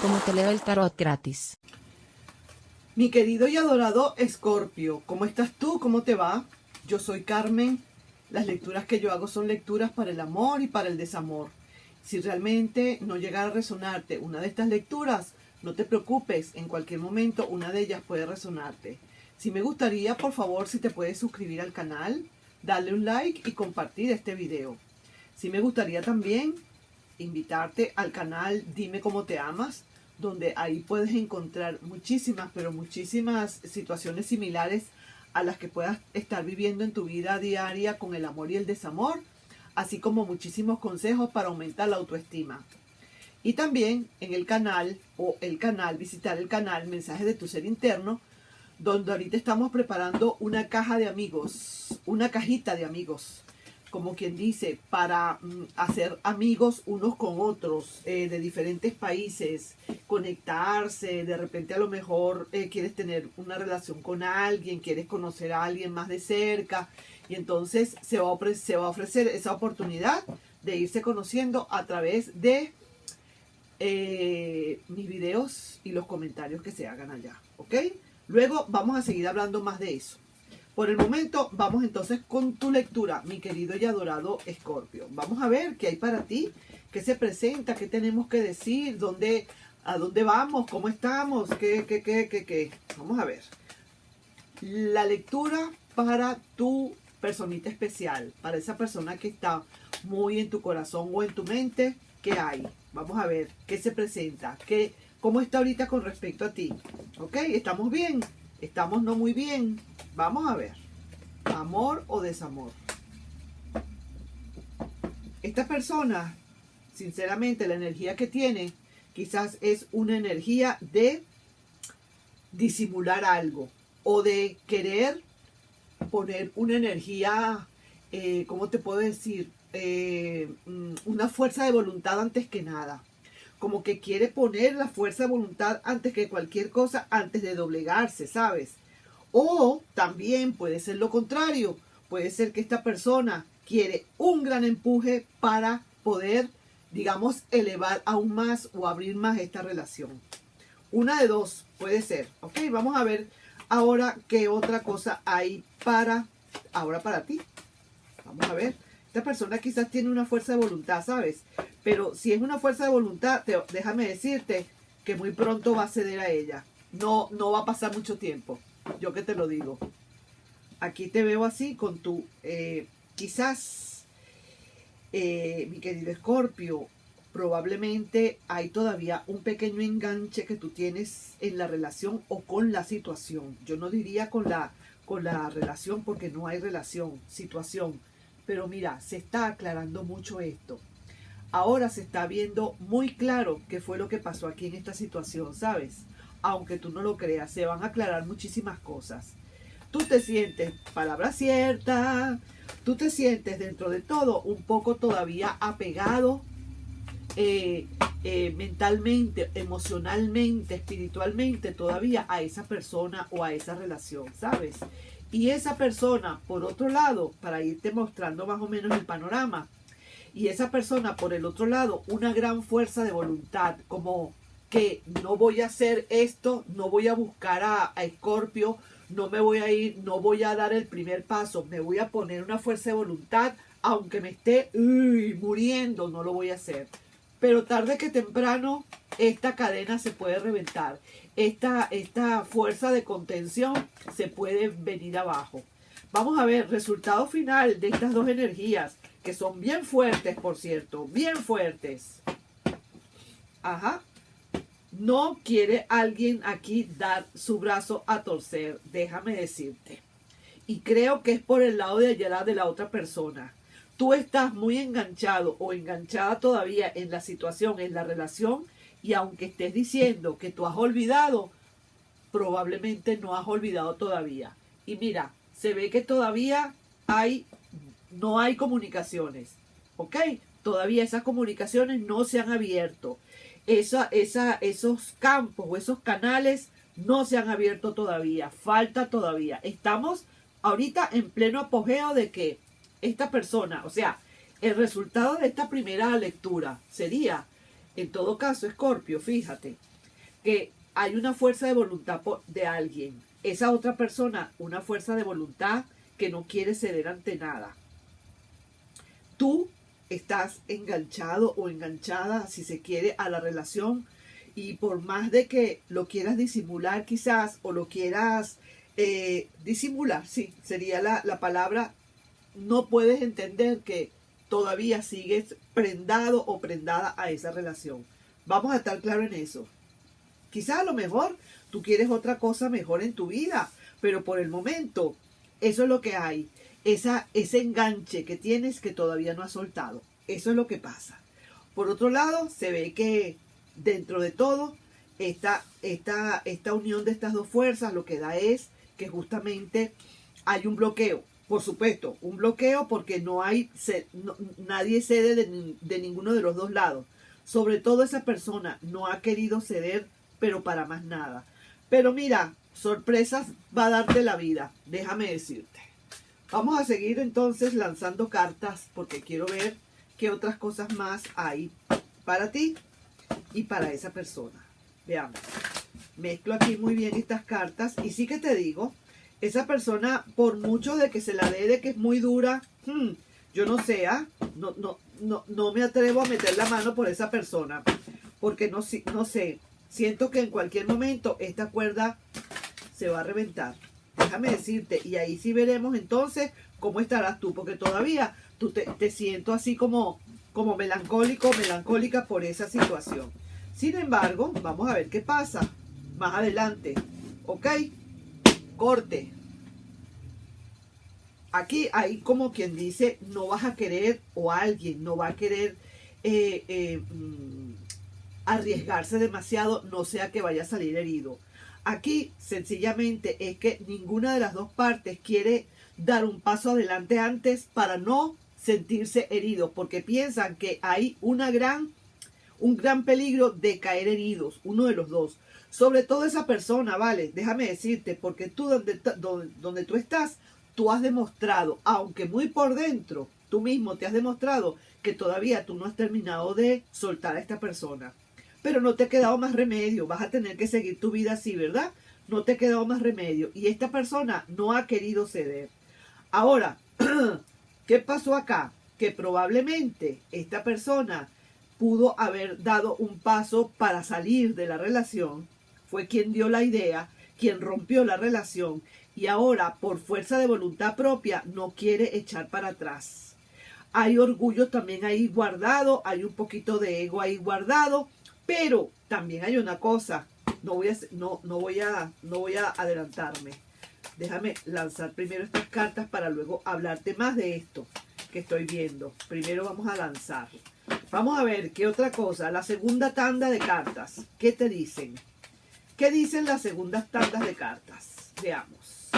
cómo te leo el tarot gratis. Mi querido y adorado Escorpio, ¿cómo estás tú? ¿Cómo te va? Yo soy Carmen. Las lecturas que yo hago son lecturas para el amor y para el desamor. Si realmente no llega a resonarte una de estas lecturas, no te preocupes, en cualquier momento una de ellas puede resonarte. Si me gustaría, por favor, si te puedes suscribir al canal, darle un like y compartir este video. Si me gustaría también invitarte al canal Dime Cómo Te Amas, donde ahí puedes encontrar muchísimas, pero muchísimas situaciones similares a las que puedas estar viviendo en tu vida diaria con el amor y el desamor, así como muchísimos consejos para aumentar la autoestima. Y también en el canal, visitar el canal Mensajes de tu Ser Interno, donde ahorita estamos preparando una caja de amigos, una cajita de amigos, como quien dice, para hacer amigos unos con otros, de diferentes países, conectarse, de repente a lo mejor quieres tener una relación con alguien, quieres conocer a alguien más de cerca, y entonces se va a ofrecer esa oportunidad de irse conociendo a través de mis videos y los comentarios que se hagan allá, ¿ok? Luego vamos a seguir hablando más de eso. Por el momento, vamos entonces con tu lectura, mi querido y adorado Escorpio. Vamos a ver qué hay para ti, qué se presenta, qué tenemos que decir, a dónde vamos, cómo estamos, qué. Vamos a ver. La lectura para tu personita especial, para esa persona que está muy en tu corazón o en tu mente, ¿qué hay? Vamos a ver qué se presenta, cómo está ahorita con respecto a ti. ¿Ok? ¿Estamos bien? ¿Estamos no muy bien? Vamos a ver. Amor o desamor. Esta persona, sinceramente, la energía que tiene, quizás es una energía de disimular algo o de querer poner una energía, ¿cómo te puedo decir? Una fuerza de voluntad antes que nada. Como que quiere poner la fuerza de voluntad antes que cualquier cosa, antes de doblegarse, ¿sabes? O también puede ser lo contrario. Puede ser que esta persona quiere un gran empuje para poder, digamos, elevar aún más o abrir más esta relación. Una de dos puede ser. Ok, vamos a ver ahora qué otra cosa hay para ti. Vamos a ver. Esta persona quizás tiene una fuerza de voluntad, ¿sabes? Pero si es una fuerza de voluntad, déjame decirte que muy pronto va a ceder a ella. No va a pasar mucho tiempo. Yo que te lo digo. Aquí te veo así con tu, quizás, mi querido Escorpio, probablemente hay todavía un pequeño enganche que tú tienes en la relación o con la situación. Yo no diría con la relación porque no hay relación, situación. Pero mira, se está aclarando mucho esto. Ahora se está viendo muy claro qué fue lo que pasó aquí en esta situación, ¿sabes? Aunque tú no lo creas, se van a aclarar muchísimas cosas. Tú te sientes, palabra cierta, tú te sientes dentro de todo un poco todavía apegado mentalmente, emocionalmente, espiritualmente todavía a esa persona o a esa relación, ¿sabes? Y esa persona, por otro lado, para irte mostrando más o menos el panorama, y esa persona, por el otro lado, una gran fuerza de voluntad, como que no voy a hacer esto, no voy a buscar a Escorpio, no me voy a ir, no voy a dar el primer paso, me voy a poner una fuerza de voluntad, aunque me esté muriendo, no lo voy a hacer. Pero tarde que temprano, esta cadena se puede reventar. Esta fuerza de contención se puede venir abajo. Vamos a ver, resultado final de estas dos energías, que son bien fuertes, por cierto, bien fuertes. Ajá. No quiere alguien aquí dar su brazo a torcer, déjame decirte. Y creo que es por el lado de allá de la otra persona. Tú estás muy enganchado o enganchada todavía en la situación, en la relación, y aunque estés diciendo que tú has olvidado, probablemente no has olvidado todavía. Y mira, se ve que todavía no hay comunicaciones, ¿ok? Todavía esas comunicaciones no se han abierto. Esos campos o esos canales no se han abierto todavía. Falta todavía. Estamos ahorita en pleno apogeo de que esta persona, o sea, el resultado de esta primera lectura sería, en todo caso, Escorpio, fíjate, que hay una fuerza de voluntad de alguien. Esa otra persona, una fuerza de voluntad que no quiere ceder ante nada. Tú estás enganchado o enganchada, si se quiere, a la relación, y por más de que lo quieras disimular quizás, o lo quieras disimular, sí, sería la palabra, no puedes entender que todavía sigues prendado o prendada a esa relación. Vamos a estar claros en eso. Quizás a lo mejor tú quieres otra cosa mejor en tu vida, pero por el momento eso es lo que hay. Ese enganche que tienes que todavía no has soltado. Eso es lo que pasa. Por otro lado, se ve que dentro de todo, esta unión de estas dos fuerzas lo que da es que justamente hay un bloqueo. Por supuesto, un bloqueo porque nadie cede de ninguno de los dos lados. Sobre todo esa persona no ha querido ceder, pero para más nada. Pero mira, sorpresas va a darte la vida, déjame decirte. Vamos a seguir entonces lanzando cartas porque quiero ver qué otras cosas más hay para ti y para esa persona. Veamos. Mezclo aquí muy bien estas cartas y sí que te digo, esa persona, por mucho de que se la dé, de que es muy dura, yo no sé, no me atrevo a meter la mano por esa persona, porque no sé, siento que en cualquier momento esta cuerda se va a reventar. Déjame decirte, y ahí sí veremos entonces cómo estarás tú, porque todavía tú te siento así como melancólica por esa situación. Sin embargo, vamos a ver qué pasa más adelante. ¿Ok? Corte. Aquí hay como quien dice, no vas a querer, o alguien no va a querer arriesgarse demasiado, no sea que vaya a salir herido. Aquí sencillamente es que ninguna de las dos partes quiere dar un paso adelante antes para no sentirse herido, porque piensan que hay un gran peligro de caer heridos, uno de los dos. Sobre todo esa persona, ¿vale? Déjame decirte, porque tú donde tú estás, tú has demostrado, aunque muy por dentro, tú mismo te has demostrado que todavía tú no has terminado de soltar a esta persona. Pero no te ha quedado más remedio, vas a tener que seguir tu vida así, ¿verdad? No te ha quedado más remedio. Y esta persona no ha querido ceder. Ahora, ¿qué pasó acá? Que probablemente esta persona pudo haber dado un paso para salir de la relación. Fue quien dio la idea, quien rompió la relación. Y ahora, por fuerza de voluntad propia, no quiere echar para atrás. Hay orgullo también ahí guardado, hay un poquito de ego ahí guardado. Pero también hay una cosa, no voy a adelantarme. Déjame lanzar primero estas cartas para luego hablarte más de esto que estoy viendo. Primero vamos a lanzar. Vamos a ver qué otra cosa. La segunda tanda de cartas. ¿Qué te dicen? ¿Qué dicen las segundas tandas de cartas? Veamos.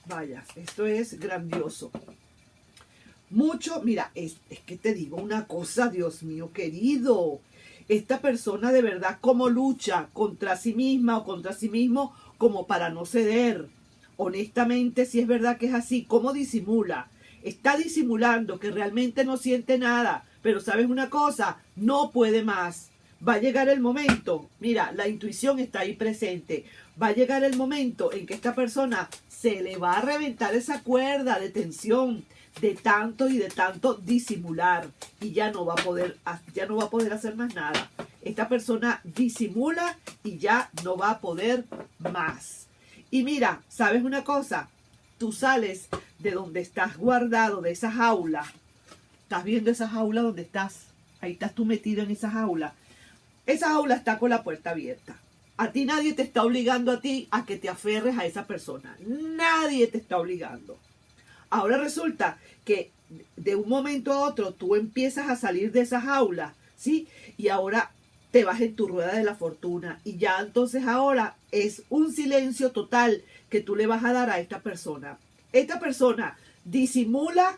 Vaya, esto es grandioso. Mucho, mira, es que te digo una cosa, Dios mío querido. Esta persona de verdad cómo lucha contra sí misma o contra sí mismo como para no ceder. Honestamente, si es verdad que es así, ¿cómo disimula? Está disimulando que realmente no siente nada, pero ¿sabes una cosa? No puede más. Va a llegar el momento, mira, la intuición está ahí presente. Va a llegar el momento en que esta persona se le va a reventar esa cuerda de tensión, de tanto y de tanto disimular, y ya no va a poder hacer más nada. Esta persona disimula y ya no va a poder más. Y mira, ¿sabes una cosa? Tú sales de donde estás guardado, de esa jaula. ¿Estás viendo esa jaula donde estás? Ahí estás tú metido en esa jaula. Esa jaula está con la puerta abierta. A ti nadie te está obligando a ti a que te aferres a esa persona. Nadie te está obligando. Ahora resulta que de un momento a otro tú empiezas a salir de esa jaula, ¿sí? Y ahora te vas en tu rueda de la fortuna. Y ya entonces ahora es un silencio total que tú le vas a dar a esta persona. Esta persona disimula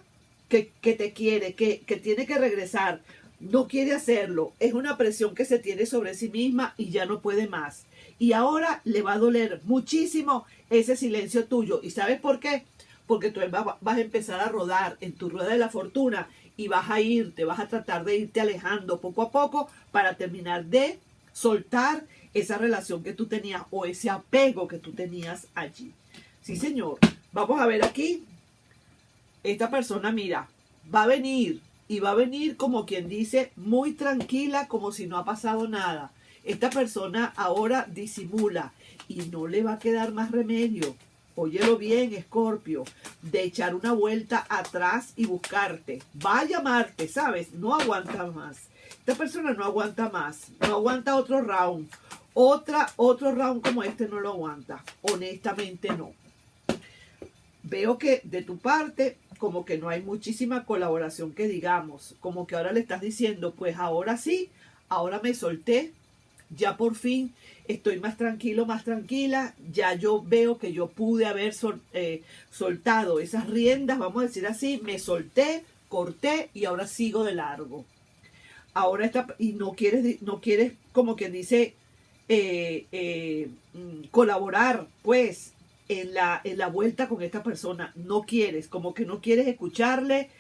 que te quiere, que tiene que regresar. No quiere hacerlo. Es una presión que se tiene sobre sí misma y ya no puede más. Y ahora le va a doler muchísimo ese silencio tuyo. ¿Y sabes por qué? Porque tú vas a empezar a rodar en tu rueda de la fortuna y vas a tratar de irte alejando poco a poco para terminar de soltar esa relación que tú tenías o ese apego que tú tenías allí. Sí, señor. Vamos a ver aquí. Esta persona, mira, va a venir y va a venir como quien dice, muy tranquila, como si no ha pasado nada. Esta persona ahora disimula y no le va a quedar más remedio. Óyelo bien, Escorpio, de echar una vuelta atrás y buscarte. Va a llamarte, ¿sabes? No aguanta más. Esta persona no aguanta más. No aguanta otro round. Otro round como este no lo aguanta. Honestamente no. Veo que de tu parte como que no hay muchísima colaboración que digamos. Como que ahora le estás diciendo, pues ahora sí, ahora me solté. Ya por fin estoy más tranquilo, más tranquila. Ya yo veo que yo pude haber soltado esas riendas, vamos a decir así. Me solté, corté y ahora sigo de largo. Ahora y no quieres como quien dice colaborar pues en la vuelta con esta persona. No quieres, como que no quieres escucharle.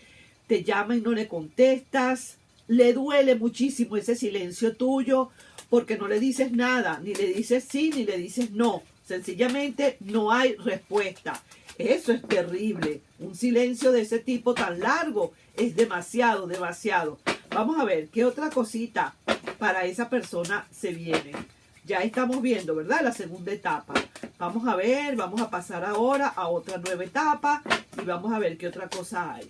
Te llama y no le contestas. Le duele muchísimo ese silencio tuyo porque no le dices nada, ni le dices sí, ni le dices no. Sencillamente no hay respuesta. Eso es terrible. Un silencio de ese tipo tan largo es demasiado, demasiado. Vamos a ver qué otra cosita para esa persona se viene. Ya estamos viendo, ¿verdad? La segunda etapa. Vamos a ver, vamos a pasar ahora a otra nueva etapa y vamos a ver qué otra cosa hay.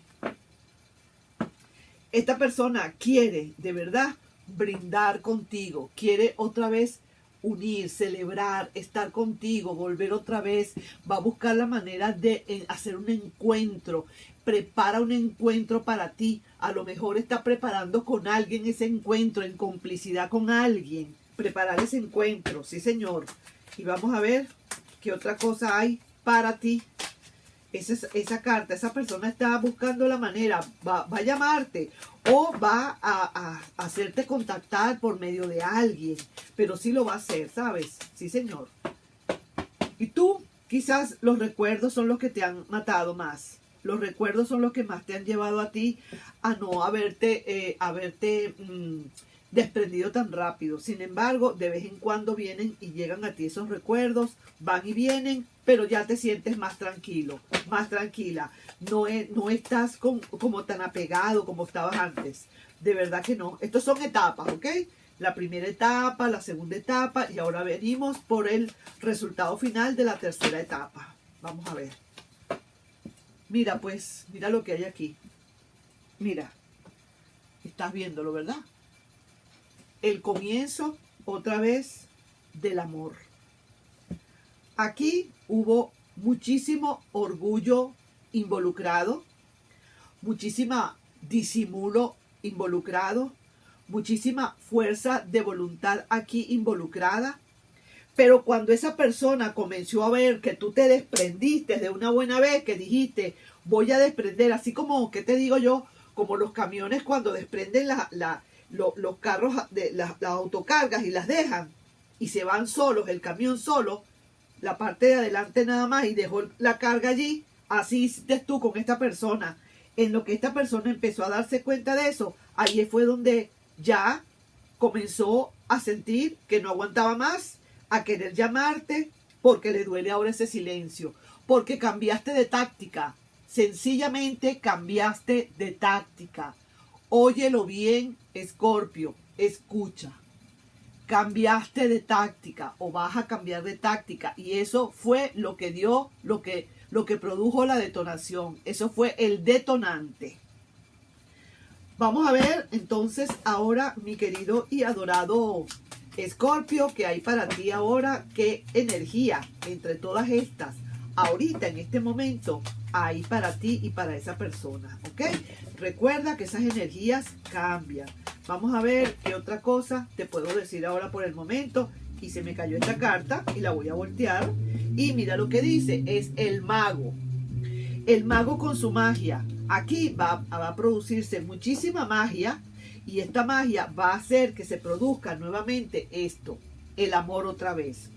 Esta persona quiere, de verdad, brindar contigo. Quiere otra vez unir, celebrar, estar contigo, volver otra vez. Va a buscar la manera de hacer un encuentro. Prepara un encuentro para ti. A lo mejor está preparando con alguien ese encuentro, en complicidad con alguien. Preparar ese encuentro, sí señor. Y vamos a ver qué otra cosa hay para ti. Esa carta, esa persona está buscando la manera, va a llamarte o va a hacerte contactar por medio de alguien, pero sí lo va a hacer, ¿sabes? Sí, señor. Y tú, quizás los recuerdos son los que te han matado más. Los recuerdos son los que más te han llevado a ti a no haberte desprendido tan rápido. Sin embargo, de vez en cuando vienen y llegan a ti esos recuerdos, van y vienen, pero ya te sientes más tranquilo, más tranquila. No estás como tan apegado como estabas antes. De verdad que no. Estos son etapas, ¿ok? La primera etapa, la segunda etapa y ahora venimos por el resultado final de la tercera etapa. Vamos a ver. Mira pues, mira lo que hay aquí. Mira, estás viéndolo, ¿verdad? El comienzo otra vez del amor. Aquí hubo muchísimo orgullo involucrado, muchísima disimulo involucrado, muchísima fuerza de voluntad aquí involucrada. Pero cuando esa persona comenzó a ver que tú te desprendiste de una buena vez, que dijiste, voy a desprender, así como, ¿qué te digo yo? Como los camiones cuando desprenden los carros de las autocargas y las dejan y se van solos, el camión solo, la parte de adelante nada más y dejó la carga allí. Así hiciste tú con esta persona. En lo que esta persona empezó a darse cuenta de eso, ahí fue donde ya comenzó a sentir que no aguantaba más, a querer llamarte porque le duele ahora ese silencio, porque cambiaste de táctica, sencillamente cambiaste de táctica. Óyelo bien, Escorpio, escucha. Cambiaste de táctica o vas a cambiar de táctica y eso fue lo que dio, lo que produjo la detonación. Eso fue el detonante. Vamos a ver entonces ahora, mi querido y adorado Escorpio, que hay para ti ahora, qué energía entre todas estas, ahorita en este momento, hay para ti y para esa persona, ¿ok? Recuerda que esas energías cambian. Vamos a ver qué otra cosa te puedo decir ahora por el momento. Y se me cayó esta carta y la voy a voltear. Y mira lo que dice, es el mago. El mago con su magia. Aquí va a producirse muchísima magia. Y esta magia va a hacer que se produzca nuevamente esto, el amor otra vez.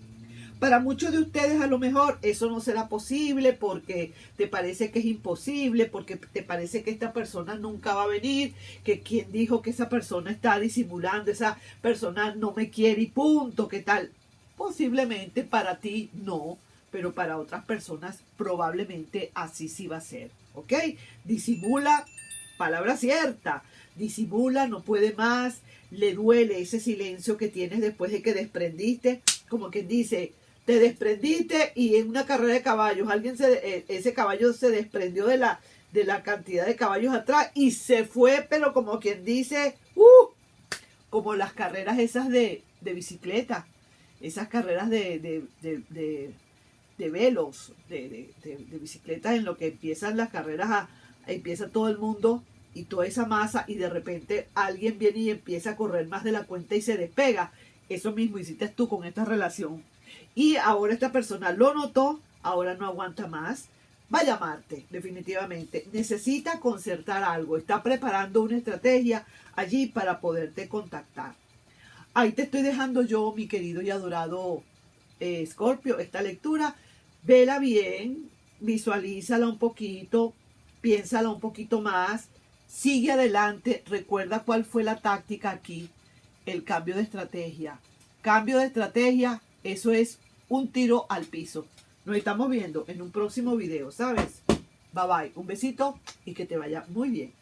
Para muchos de ustedes a lo mejor eso no será posible porque te parece que es imposible, porque te parece que esta persona nunca va a venir, que quien dijo que esa persona está disimulando, esa persona no me quiere y punto, ¿qué tal? Posiblemente para ti no, pero para otras personas probablemente así sí va a ser, ¿ok? Disimula, palabra cierta, disimula, no puede más, le duele ese silencio que tienes después de que desprendiste, como quien dice, te desprendiste y en una carrera de caballos, ese caballo se desprendió de la cantidad de caballos atrás y se fue, pero como quien dice, como las carreras esas de bicicleta, esas carreras de velos, de bicicletas en lo que empiezan las carreras, empieza todo el mundo y toda esa masa y de repente alguien viene y empieza a correr más de la cuenta y se despega. Eso mismo hiciste tú con esta relación. Y ahora esta persona lo notó, ahora no aguanta más, va a llamarte definitivamente. Necesita concertar algo, está preparando una estrategia allí para poderte contactar. Ahí te estoy dejando yo, mi querido y adorado Escorpio, esta lectura. Vela bien, visualízala un poquito, piénsala un poquito más, sigue adelante, recuerda cuál fue la táctica aquí, el cambio de estrategia. Cambio de estrategia, eso es un tiro al piso. Nos estamos viendo en un próximo video, ¿sabes? Bye bye, un besito y que te vaya muy bien.